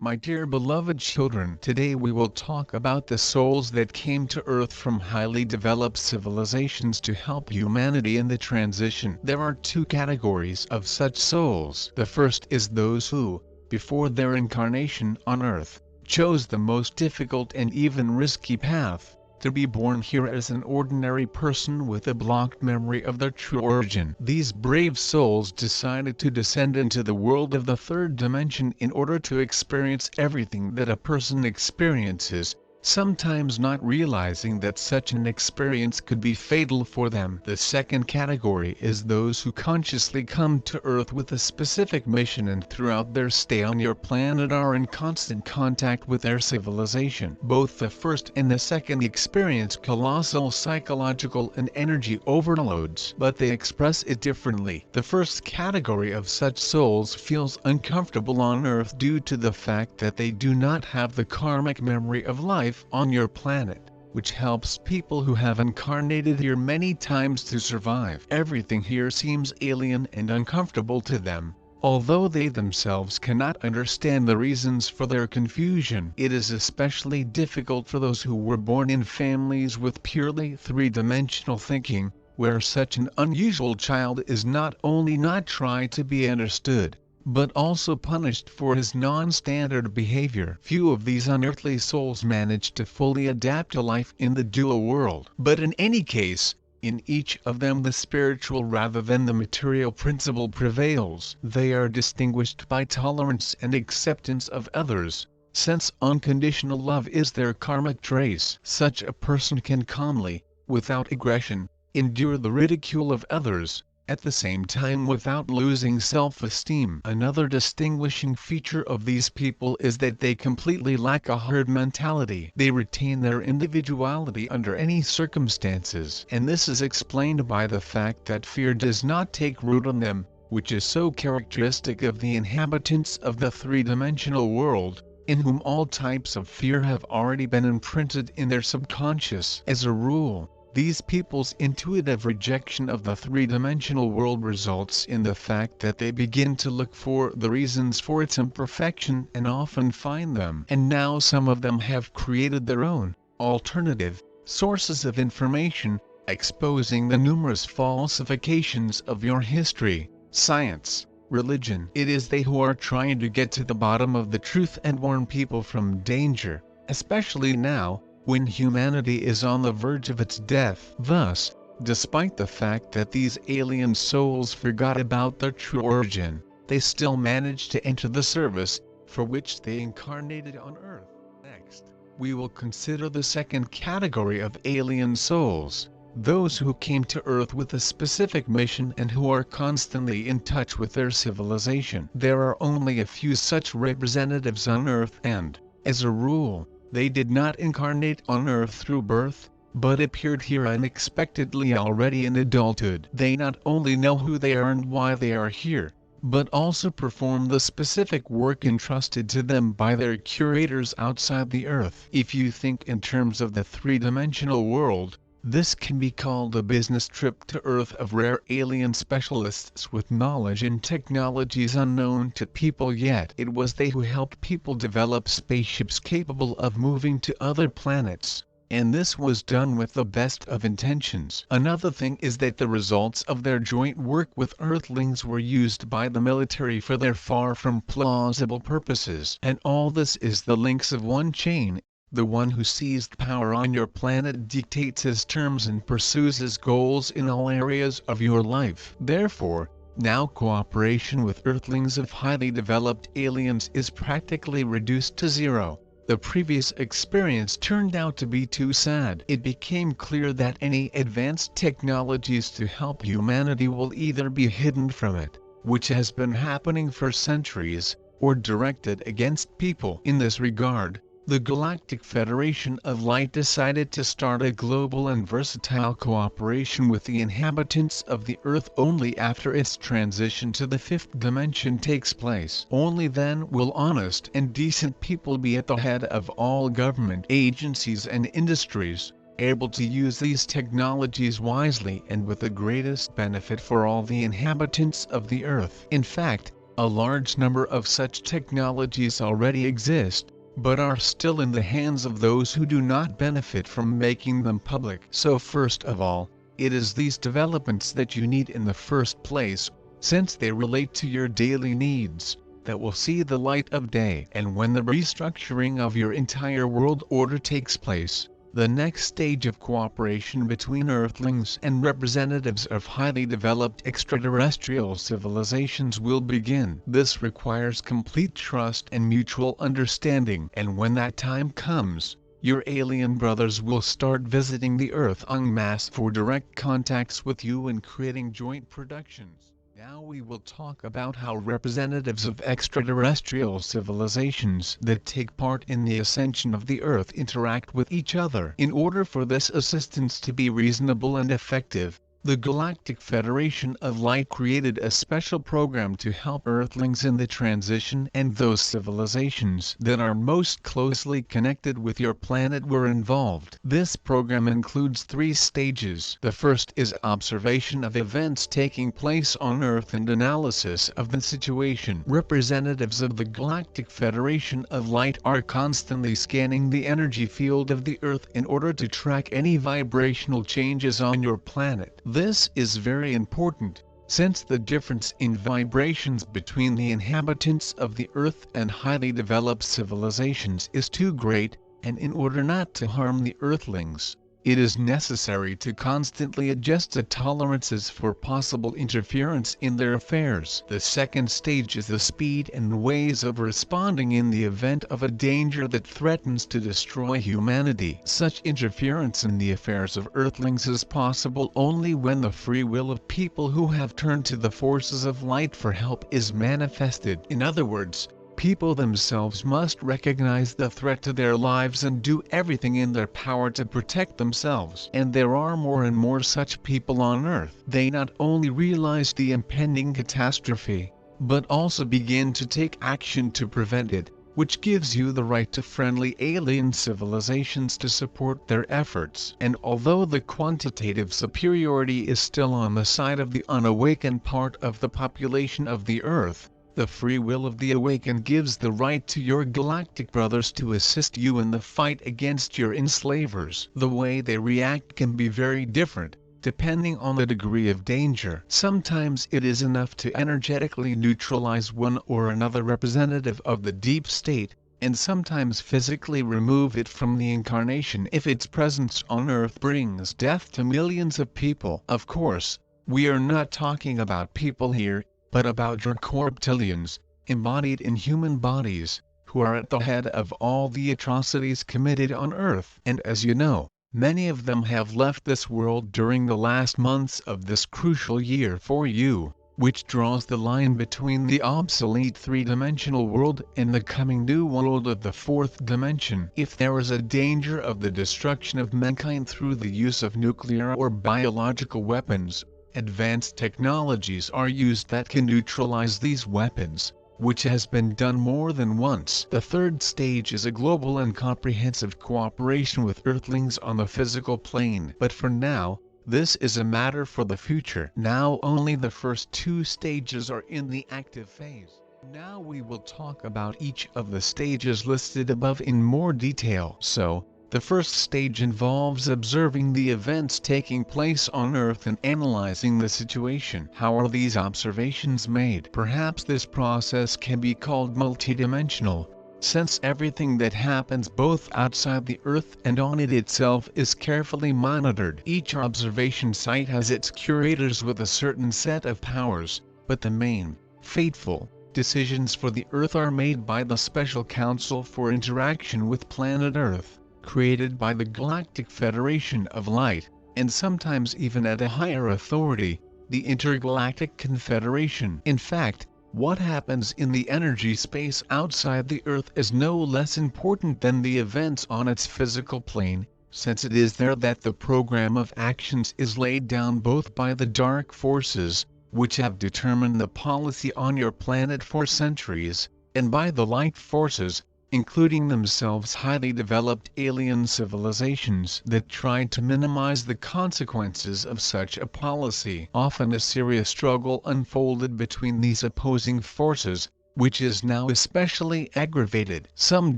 My dear beloved children, today we will talk about the souls that came to Earth from highly developed civilizations to help humanity in the transition. There are two categories of such souls. The first is those who, before their incarnation on Earth, chose the most difficult and even risky path, to be born here as an ordinary person with a blocked memory of their true origin. These brave souls decided to descend into the world of the third dimension in order to experience everything that a person experiences, sometimes not realizing that such an experience could be fatal for them. The second category is those who consciously come to Earth with a specific mission and throughout their stay on your planet are in constant contact with their civilization. Both the first and the second experience colossal psychological and energy overloads, but they express it differently. The first category of such souls feels uncomfortable on Earth due to the fact that they do not have the karmic memory of life on your planet, which helps people who have incarnated here many times to survive. Everything here seems alien and uncomfortable to them, although they themselves cannot understand the reasons for their confusion. It is especially difficult for those who were born in families with purely three-dimensional thinking, where such an unusual child is not only not tried to be understood, but also punished for his non-standard behavior. Few of these unearthly souls manage to fully adapt to life in the dual world. But in any case, in each of them the spiritual rather than the material principle prevails. They are distinguished by tolerance and acceptance of others, since unconditional love is their karmic trace. Such a person can calmly, without aggression, endure the ridicule of others, at the same time without losing self-esteem. Another distinguishing feature of these people is that they completely lack a herd mentality. They retain their individuality under any circumstances, and this is explained by the fact that fear does not take root on them, which is so characteristic of the inhabitants of the three-dimensional world, in whom all types of fear have already been imprinted in their subconscious. As a rule, these people's intuitive rejection of the three-dimensional world results in the fact that they begin to look for the reasons for its imperfection and often find them. And now some of them have created their own, alternative, sources of information, exposing the numerous falsifications of your history, science, religion. It is they who are trying to get to the bottom of the truth and warn people from danger, especially now, when humanity is on the verge of its death. Thus, despite the fact that these alien souls forgot about their true origin, they still manage to enter the service, for which they incarnated on Earth. Next, we will consider the second category of alien souls, those who came to Earth with a specific mission and who are constantly in touch with their civilization. There are only a few such representatives on Earth and, as a rule, they did not incarnate on Earth through birth, but appeared here unexpectedly already in adulthood. They not only know who they are and why they are here, but also perform the specific work entrusted to them by their curators outside the Earth. If you think in terms of the three-dimensional world, this can be called a business trip to Earth of rare alien specialists with knowledge and technologies unknown to people yet. It was they who helped people develop spaceships capable of moving to other planets, and this was done with the best of intentions. Another thing is that the results of their joint work with Earthlings were used by the military for their far from plausible purposes. And all this is the links of one chain. The one who seized power on your planet dictates his terms and pursues his goals in all areas of your life. Therefore, now cooperation with Earthlings of highly developed aliens is practically reduced to zero. The previous experience turned out to be too sad. It became clear that any advanced technologies to help humanity will either be hidden from it, which has been happening for centuries, or directed against people. In this regard, the Galactic Federation of Light decided to start a global and versatile cooperation with the inhabitants of the Earth only after its transition to the fifth dimension takes place. Only then will honest and decent people be at the head of all government agencies and industries, able to use these technologies wisely and with the greatest benefit for all the inhabitants of the Earth. In fact, A large number of such technologies already exist, but are still in the hands of those who do not benefit from making them public. So first of all, it is these developments that you need in the first place, since they relate to your daily needs, that will see the light of day. And when the restructuring of your entire world order takes place, the next stage of cooperation between Earthlings and representatives of highly developed extraterrestrial civilizations will begin. This requires complete trust and mutual understanding. And when that time comes, your alien brothers will start visiting the Earth en masse for direct contacts with you and creating joint productions. Now we will talk about how representatives of extraterrestrial civilizations that take part in the ascension of the Earth interact with each other. In order for this assistance to be reasonable and effective, the Galactic Federation of Light created a special program to help Earthlings in the transition, and those civilizations that are most closely connected with your planet were involved. This program includes 3 stages. The first is observation of events taking place on Earth and analysis of the situation. Representatives of the Galactic Federation of Light are constantly scanning the energy field of the Earth in order to track any vibrational changes on your planet. This is very important, since the difference in vibrations between the inhabitants of the Earth and highly developed civilizations is too great, and in order not to harm the Earthlings, it is necessary to constantly adjust the tolerances for possible interference in their affairs. The second stage is the speed and ways of responding in the event of a danger that threatens to destroy humanity. Such interference in the affairs of Earthlings is possible only when the free will of people who have turned to the forces of light for help is manifested. In other words, people themselves must recognize the threat to their lives and do everything in their power to protect themselves. And there are more and more such people on Earth. They not only realize the impending catastrophe, but also begin to take action to prevent it, which gives you the right to friendly alien civilizations to support their efforts. And although the quantitative superiority is still on the side of the unawakened part of the population of the Earth, the free will of the awakened gives the right to your galactic brothers to assist you in the fight against your enslavers. The way they react can be very different, depending on the degree of danger. Sometimes it is enough to energetically neutralize one or another representative of the deep state, and sometimes physically remove it from the incarnation if its presence on Earth brings death to millions of people. Of course, we are not talking about people here, but about your corpuscles, embodied in human bodies, who are at the head of all the atrocities committed on Earth. And as you know, many of them have left this world during the last months of this crucial year for you, which draws the line between the obsolete 3-dimensional world and the coming new world of the 4th dimension. If there is a danger of the destruction of mankind through the use of nuclear or biological weapons, advanced technologies are used that can neutralize these weapons, which has been done more than once. The third stage is a global and comprehensive cooperation with Earthlings on the physical plane. But for now, this is a matter for the future. Now only the first 2 stages are in the active phase. Now we will talk about each of the stages listed above in more detail. So, the first stage involves observing the events taking place on Earth and analyzing the situation. How are these observations made? Perhaps this process can be called multidimensional, since everything that happens both outside the Earth and on it itself is carefully monitored. Each observation site has its curators with a certain set of powers, but the main, fateful, decisions for the Earth are made by the Special Council for Interaction with Planet Earth, created by the Galactic Federation of Light, and sometimes even at a higher authority, the Intergalactic Confederation. In fact, what happens in the energy space outside the Earth is no less important than the events on its physical plane, since it is there that the program of actions is laid down both by the dark forces, which have determined the policy on your planet for centuries, and by the light forces, including themselves highly developed alien civilizations that tried to minimize the consequences of such a policy. Often a serious struggle unfolded between these opposing forces, which is now especially aggravated. Some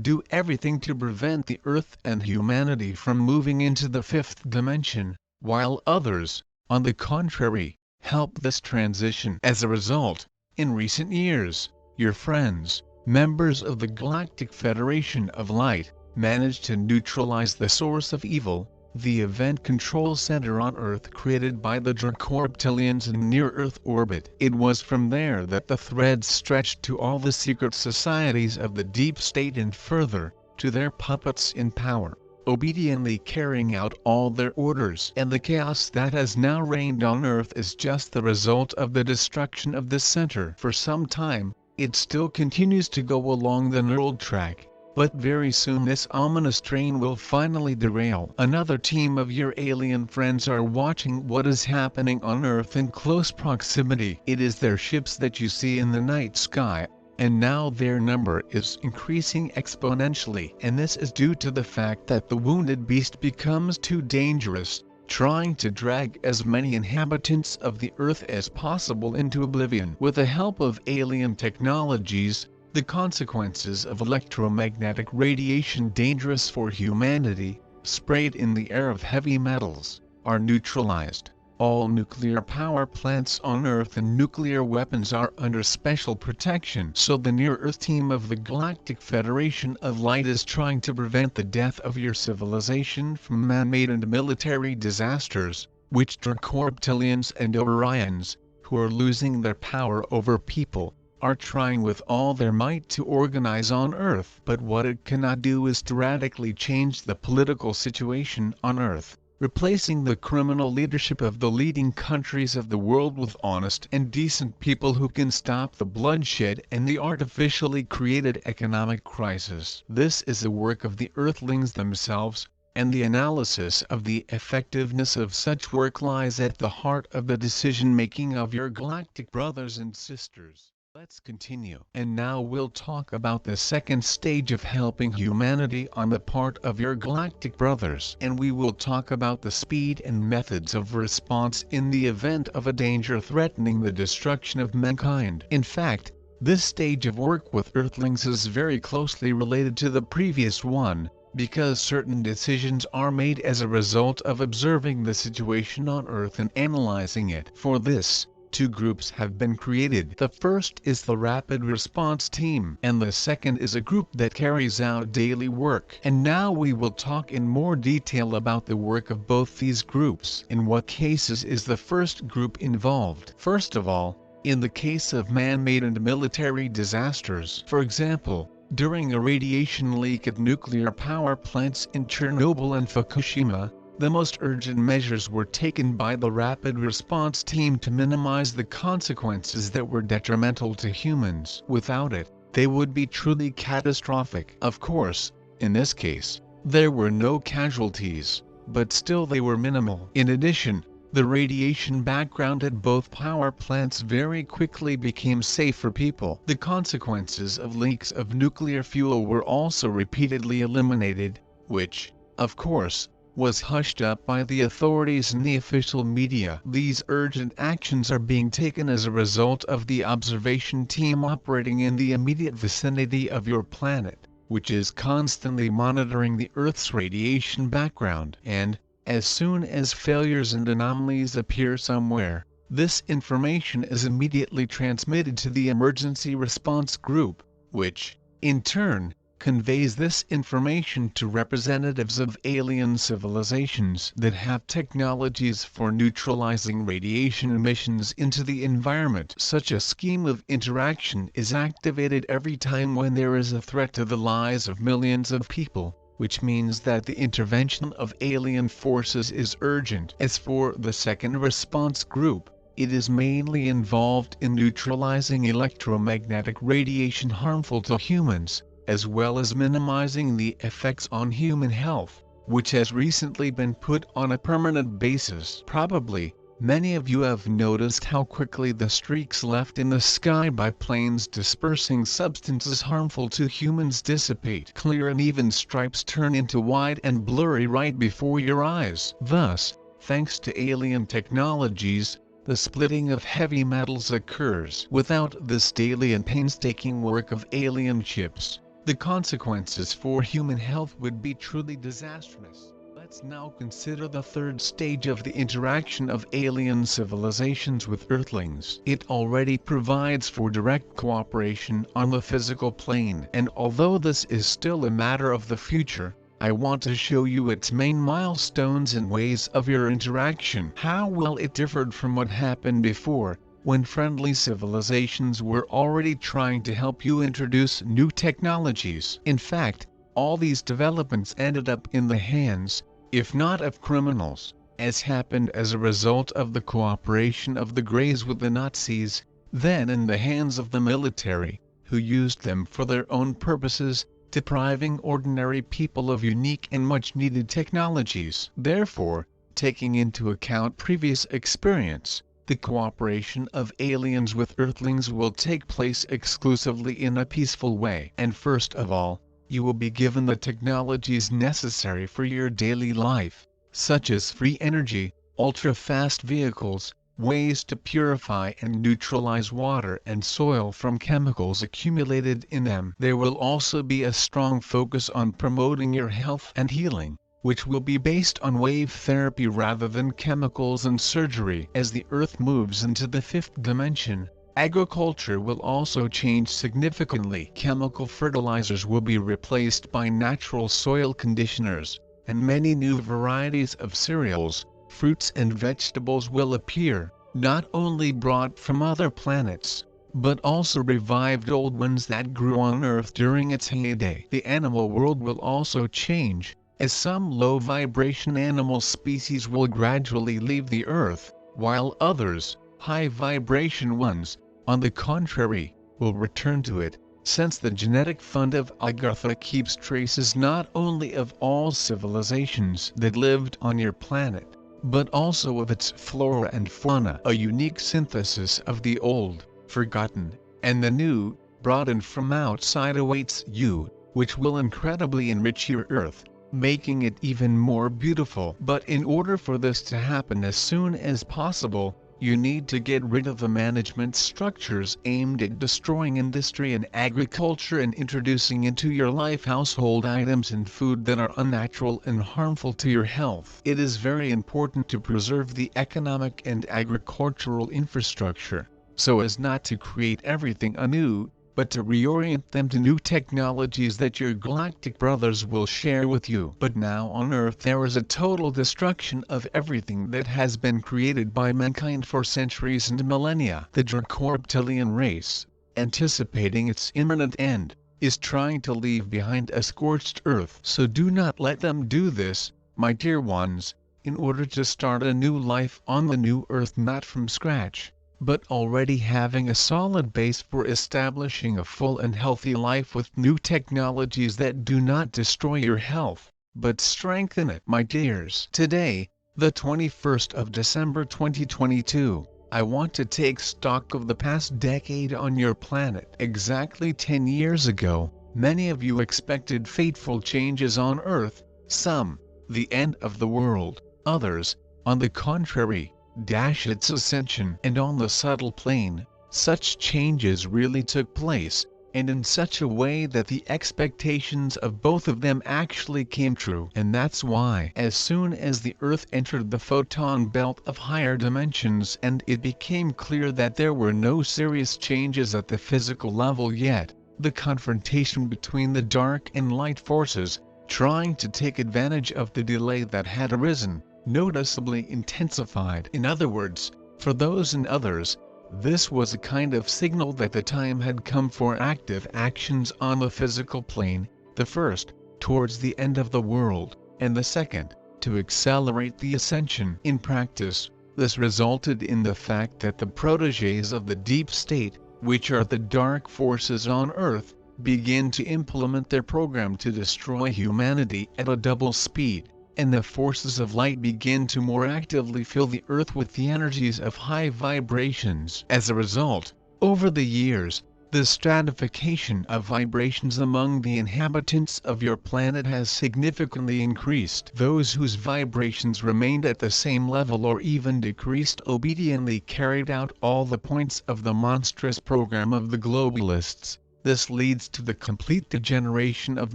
do everything to prevent the Earth and humanity from moving into the fifth dimension, while others, on the contrary, help this transition. As a result, in recent years, your friends, members of the Galactic Federation of Light, managed to neutralize the source of evil, the event control center on Earth created by the Dracorptilians in near-Earth orbit. It was from there that the threads stretched to all the secret societies of the deep state and further, to their puppets in power, obediently carrying out all their orders. And the chaos that has now reigned on Earth is just the result of the destruction of this center. For some time, it still continues to go along the neural track, but very soon this ominous train will finally derail. Another team of your alien friends are watching what is happening on Earth in close proximity. It is their ships that you see in the night sky, and now their number is increasing exponentially. And this is due to the fact that the wounded beast becomes too dangerous, trying to drag as many inhabitants of the Earth as possible into oblivion. With the help of alien technologies, the consequences of electromagnetic radiation dangerous for humanity, sprayed in the air of heavy metals, are neutralized. All nuclear power plants on Earth and nuclear weapons are under special protection. So the near-Earth team of the Galactic Federation of Light is trying to prevent the death of your civilization from man-made and military disasters, which Dracorptilians and Orions, who are losing their power over people, are trying with all their might to organize on Earth. But what it cannot do is to radically change the political situation on Earth, replacing the criminal leadership of the leading countries of the world with honest and decent people who can stop the bloodshed and the artificially created economic crisis. This is the work of the Earthlings themselves, and the analysis of the effectiveness of such work lies at the heart of the decision-making of your galactic brothers and sisters. Let's continue. And now we'll talk about the second stage of helping humanity on the part of your galactic brothers. And we will talk about the speed and methods of response in the event of a danger threatening the destruction of mankind. In fact, this stage of work with Earthlings is very closely related to the previous one, because certain decisions are made as a result of observing the situation on Earth and analyzing it. For this, two groups have been created. The first is the Rapid Response Team, and the second is a group that carries out daily work. And now we will talk in more detail about the work of both these groups. In what cases is the first group involved? First of all, in the case of man-made and military disasters. For example, during a radiation leak at nuclear power plants in Chernobyl and Fukushima, the most urgent measures were taken by the Rapid Response Team to minimize the consequences that were detrimental to humans. Without it, they would be truly catastrophic. Of course, in this case, there were no casualties, but still they were minimal. In addition, the radiation background at both power plants very quickly became safe for people. The consequences of leaks of nuclear fuel were also repeatedly eliminated, which, of course, was hushed up by the authorities and the official media. These urgent actions are being taken as a result of the observation team operating in the immediate vicinity of your planet, which is constantly monitoring the Earth's radiation background. And, as soon as failures and anomalies appear somewhere, this information is immediately transmitted to the Emergency Response Group, which, in turn, conveys this information to representatives of alien civilizations that have technologies for neutralizing radiation emissions into the environment. Such a scheme of interaction is activated every time when there is a threat to the lives of millions of people, which means that the intervention of alien forces is urgent. As for the second response group, it is mainly involved in neutralizing electromagnetic radiation harmful to humans, as well as minimizing the effects on human health, which has recently been put on a permanent basis. Probably, Many of you have noticed how quickly the streaks left in the sky by planes dispersing substances harmful to humans dissipate. Clear and even stripes turn into wide and blurry right before your eyes. Thus, thanks to alien technologies, the splitting of heavy metals occurs. Without this daily and painstaking work of alien ships, the consequences for human health would be truly disastrous. Let's now consider the third stage of the interaction of alien civilizations with Earthlings. It already provides for direct cooperation on the physical plane, and although this is still a matter of the future, I want to show you its main milestones and ways of your interaction. How well it differed from what happened before, when friendly civilizations were already trying to help you introduce new technologies. In fact, all these developments ended up in the hands, if not of criminals, as happened as a result of the cooperation of the Greys with the Nazis, then in the hands of the military, who used them for their own purposes, depriving ordinary people of unique and much-needed technologies. Therefore, taking into account previous experience, the cooperation of aliens with Earthlings will take place exclusively in a peaceful way. And first of all, you will be given the technologies necessary for your daily life, such as free energy, ultra-fast vehicles, ways to purify and neutralize water and soil from chemicals accumulated in them. There will also be a strong focus on promoting your health and healing, which will be based on wave therapy rather than chemicals and surgery. As the Earth moves into the fifth dimension, agriculture will also change significantly. Chemical fertilizers will be replaced by natural soil conditioners, and many new varieties of cereals, fruits and vegetables will appear, not only brought from other planets, but also revived old ones that grew on Earth during its heyday. The animal world will also change, as some low-vibration animal species will gradually leave the Earth, while others, high-vibration ones, on the contrary, will return to it, since the genetic fund of Agartha keeps traces not only of all civilizations that lived on your planet, but also of its flora and fauna. A unique synthesis of the old, forgotten, and the new, brought in from outside awaits you, which will incredibly enrich your Earth, making it even more beautiful. But in order for this to happen as soon as possible, you need to get rid of the management structures aimed at destroying industry and agriculture and introducing into your life household items and food that are unnatural and harmful to your health. It is very important to preserve the economic and agricultural infrastructure, so as not to create everything anew, but to reorient them to new technologies that your galactic brothers will share with you. But now on Earth there is a total destruction of everything that has been created by mankind for centuries and millennia. The Draco-reptilian race, anticipating its imminent end, is trying to leave behind a scorched Earth. So do not let them do this, my dear ones, in order to start a new life on the new Earth, not from scratch, but already having a solid base for establishing a full and healthy life with new technologies that do not destroy your health, but strengthen it. My dears, today, the 21st of December 2022, I want to take stock of the past decade on your planet. Exactly 10 years ago, many of you expected fateful changes on Earth, some, the end of the world, others, on the contrary, its ascension. And on the subtle plane, such changes really took place, and in such a way that the expectations of both of them actually came true. And that's why, as soon as the Earth entered the photon belt of higher dimensions and it became clear that there were no serious changes at the physical level yet, the confrontation between the dark and light forces, trying to take advantage of the delay that had arisen, noticeably intensified. In other words, for those and others, this was a kind of signal that the time had come for active actions on the physical plane, the first, towards the end of the world, and the second, to accelerate the ascension. In practice, this resulted in the fact that the protégés of the deep state, which are the dark forces on Earth, begin to implement their program to destroy humanity at a double speed, and the forces of light begin to more actively fill the earth with the energies of high vibrations. As a result, over the years, the stratification of vibrations among the inhabitants of your planet has significantly increased. Those whose vibrations remained at the same level or even decreased obediently carried out all the points of the monstrous program of the globalists. This leads to the complete degeneration of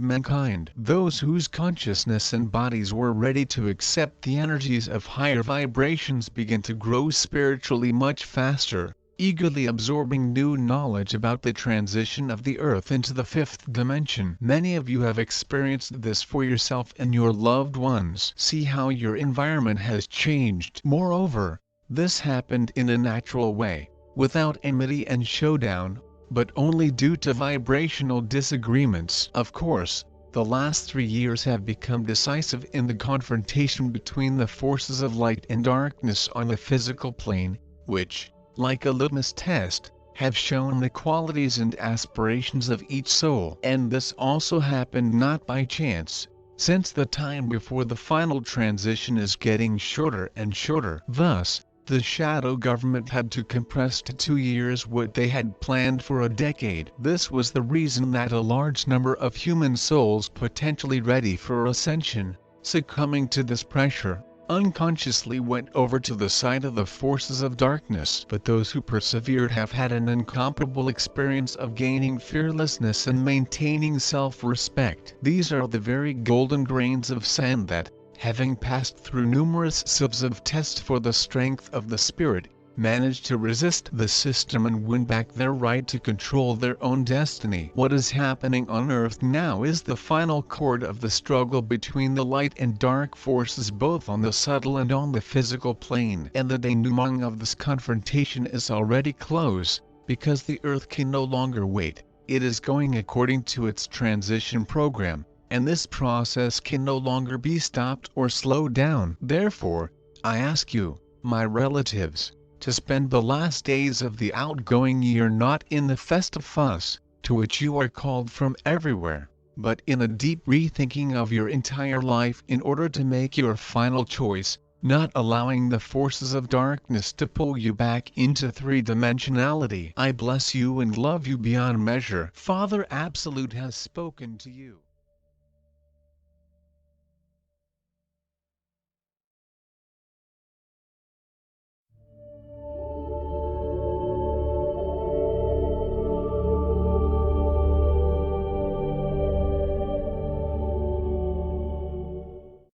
mankind. Those whose consciousness and bodies were ready to accept the energies of higher vibrations begin to grow spiritually much faster, eagerly absorbing new knowledge about the transition of the earth into the fifth dimension. Many of you have experienced this for yourself and your loved ones. See how your environment has changed. Moreover, this happened in a natural way, without enmity and showdown, but only due to vibrational disagreements. Of course, the last 3 years have become decisive in the confrontation between the forces of light and darkness on the physical plane, which, like a litmus test, have shown the qualities and aspirations of each soul. And this also happened not by chance, since the time before the final transition is getting shorter and shorter. Thus, the shadow government had to compress to 2 years what they had planned for a decade. This was the reason that a large number of human souls potentially ready for ascension, succumbing to this pressure, unconsciously went over to the side of the forces of darkness. But those who persevered have had an incomparable experience of gaining fearlessness and maintaining self-respect. These are the very golden grains of sand that, having passed through numerous sieves of test for the strength of the spirit, managed to resist the system and win back their right to control their own destiny. What is happening on Earth now is the final chord of the struggle between the light and dark forces, both on the subtle and on the physical plane. And the denouement of this confrontation is already close, because the Earth can no longer wait. It is going according to its transition program, and this process can no longer be stopped or slowed down. Therefore, I ask you, my relatives, to spend the last days of the outgoing year not in the festive fuss, to which you are called from everywhere, but in a deep rethinking of your entire life in order to make your final choice, not allowing the forces of darkness to pull you back into three-dimensionality. I bless you and love you beyond measure. Father Absolute has spoken to you.